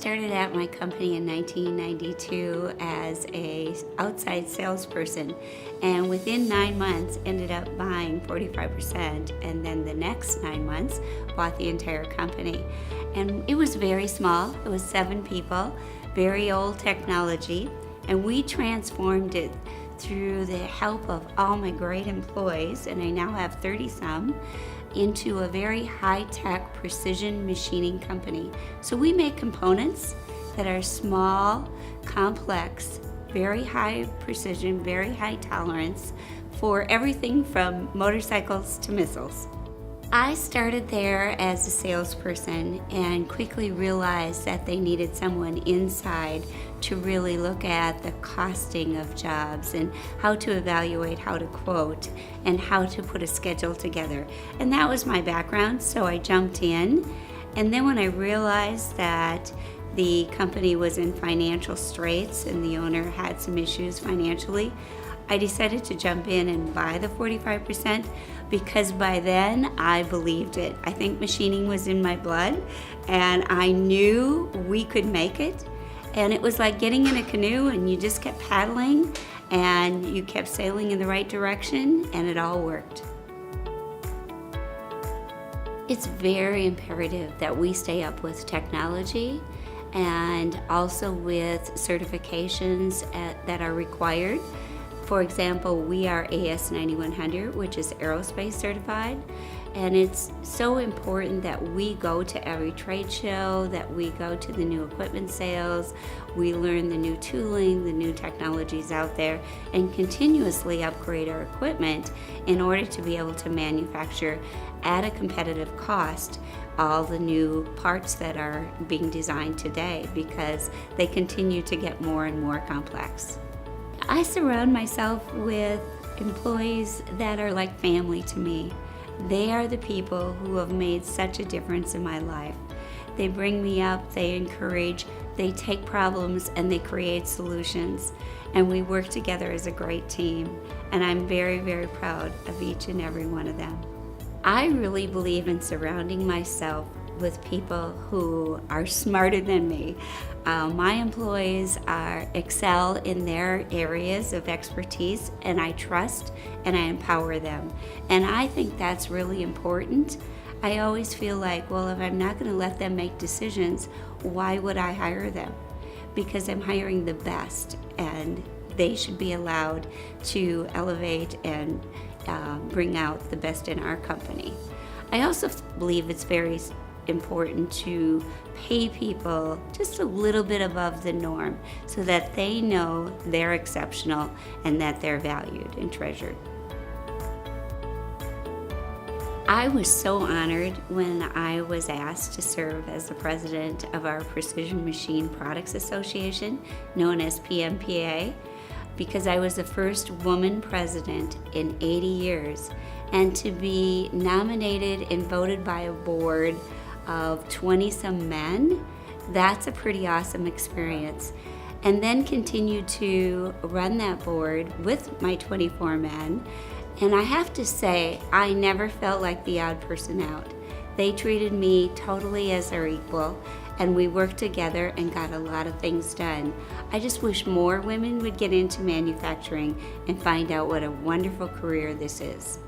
started at my company in 1992 as a outside salesperson, and within 9 months ended up buying 45%, and then the next 9 months bought the entire company. And it was very small. It was 7 people, very old technology, and we transformed it through the help of all my great employees, and I now have 30 some, into a very high-tech precision machining company. So we make components that are small, complex, very high precision, very high tolerance for everything from motorcycles to missiles. I started there as a salesperson and quickly realized that they needed someone inside to really look at the costing of jobs and how to evaluate, how to quote, and how to put a schedule together. And that was my background, so I jumped in. And then when I realized that the company was in financial straits and the owner had some issues financially, I decided to jump in and buy the 45% because by then I believed it. I think machining was in my blood and I knew we could make it. And it was like getting in a canoe and you just kept paddling and you kept sailing in the right direction and it all worked. It's very imperative that we stay up with technology and also with certifications that are required. For example, we are AS9100, which is aerospace certified, and it's so important that we go to every trade show, that we go to the new equipment sales, we learn the new tooling, the new technologies out there, and continuously upgrade our equipment in order to be able to manufacture at a competitive cost all the new parts that are being designed today because they continue to get more and more complex. I surround myself with employees that are like family to me. They are the people who have made such a difference in my life. They bring me up, they encourage, they take problems and they create solutions. And we work together as a great team. And I'm very, very proud of each and every one of them. I really believe in surrounding myself with people who are smarter than me. My employees excel in their areas of expertise, and I trust and I empower them. And I think that's really important. I always feel like, well, if I'm not going to let them make decisions, why would I hire them? Because I'm hiring the best, and they should be allowed to elevate and bring out the best in our company. I also believe it's very important to pay people just a little bit above the norm so that they know they're exceptional and that they're valued and treasured. I was so honored when I was asked to serve as the president of our Precision Machine Products Association, known as PMPA, because I was the first woman president in 80 years, and to be nominated and voted by a board of 20-some men, that's a pretty awesome experience. And then continue to run that board with my 24 men. And I have to say, I never felt like the odd person out. They treated me totally as their equal, and we worked together and got a lot of things done. I just wish more women would get into manufacturing and find out what a wonderful career this is.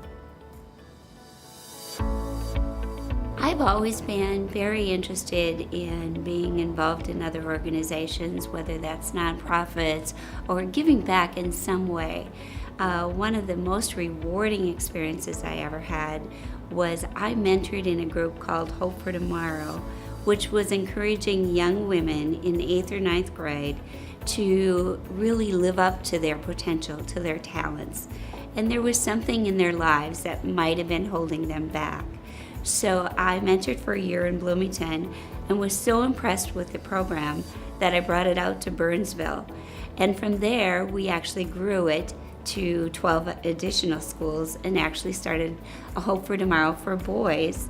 I've always been very interested in being involved in other organizations, whether that's nonprofits or giving back in some way. One of the most rewarding experiences I ever had was I mentored in a group called Hope for Tomorrow, which was encouraging young women in 8th or 9th grade to really live up to their potential, to their talents. And there was something in their lives that might have been holding them back. So I mentored for a year in Bloomington and was so impressed with the program that I brought it out to Burnsville. And from there, we actually grew it to 12 additional schools and actually started a Hope for Tomorrow for boys.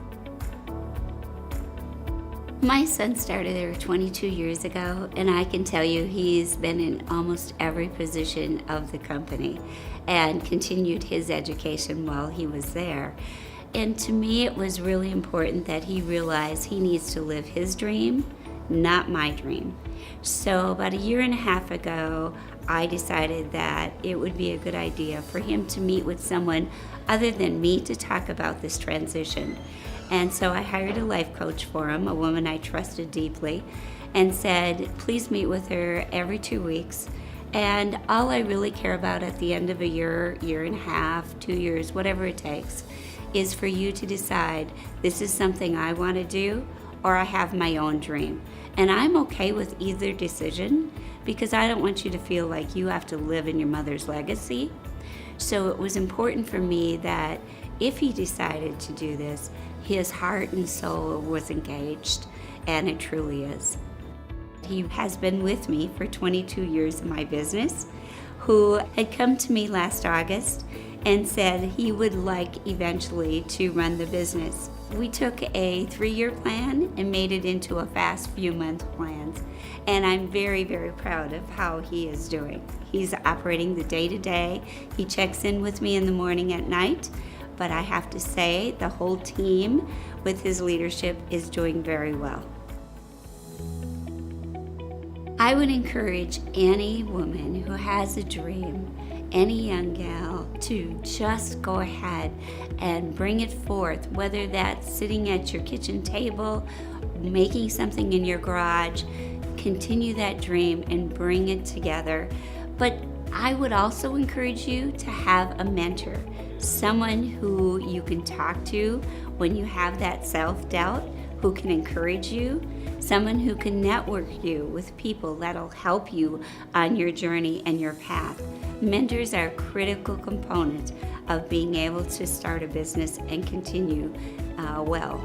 My son started there 22 years ago, and I can tell you he's been in almost every position of the company and continued his education while he was there. And to me, it was really important that he realized he needs to live his dream not my dream. So about a year and a half ago, I decided that it would be a good idea for him to meet with someone other than me to talk about this transition. And so I hired a life coach for him, a woman I trusted deeply, and said, please meet with her every 2 weeks. And all I really care about at the end of a year, year and a half, 2 years, whatever it takes, is for you to decide this is something I want to do or I have my own dream. And I'm okay with either decision because I don't want you to feel like you have to live in your mother's legacy. So it was important for me that if he decided to do this, his heart and soul was engaged, and it truly is. He has been with me for 22 years in my business, who had come to me last August and said he would like eventually to run the business. We took a 3-year plan and made it into a fast few-month plan. And I'm very, very proud of how he is doing. He's operating the day-to-day. He checks in with me in the morning at night. But I have to say, the whole team with his leadership is doing very well. I would encourage any woman who has a dream, any young gal, to just go ahead and bring it forth, whether that's sitting at your kitchen table, making something in your garage. Continue that dream and bring it together. But I would also encourage you to have a mentor, someone who you can talk to when you have that self-doubt, who can encourage you, someone who can network you with people that'll help you on your journey and your path. Mentors are a critical component of being able to start a business and continue well.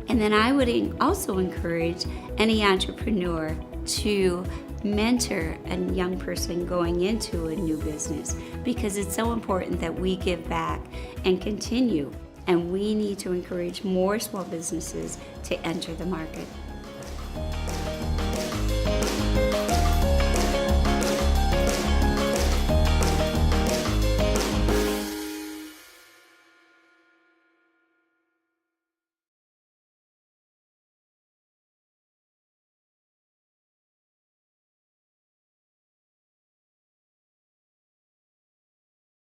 And then I would also encourage any entrepreneur to mentor a young person going into a new business, because it's so important that we give back and continue. And we need to encourage more small businesses to enter the market.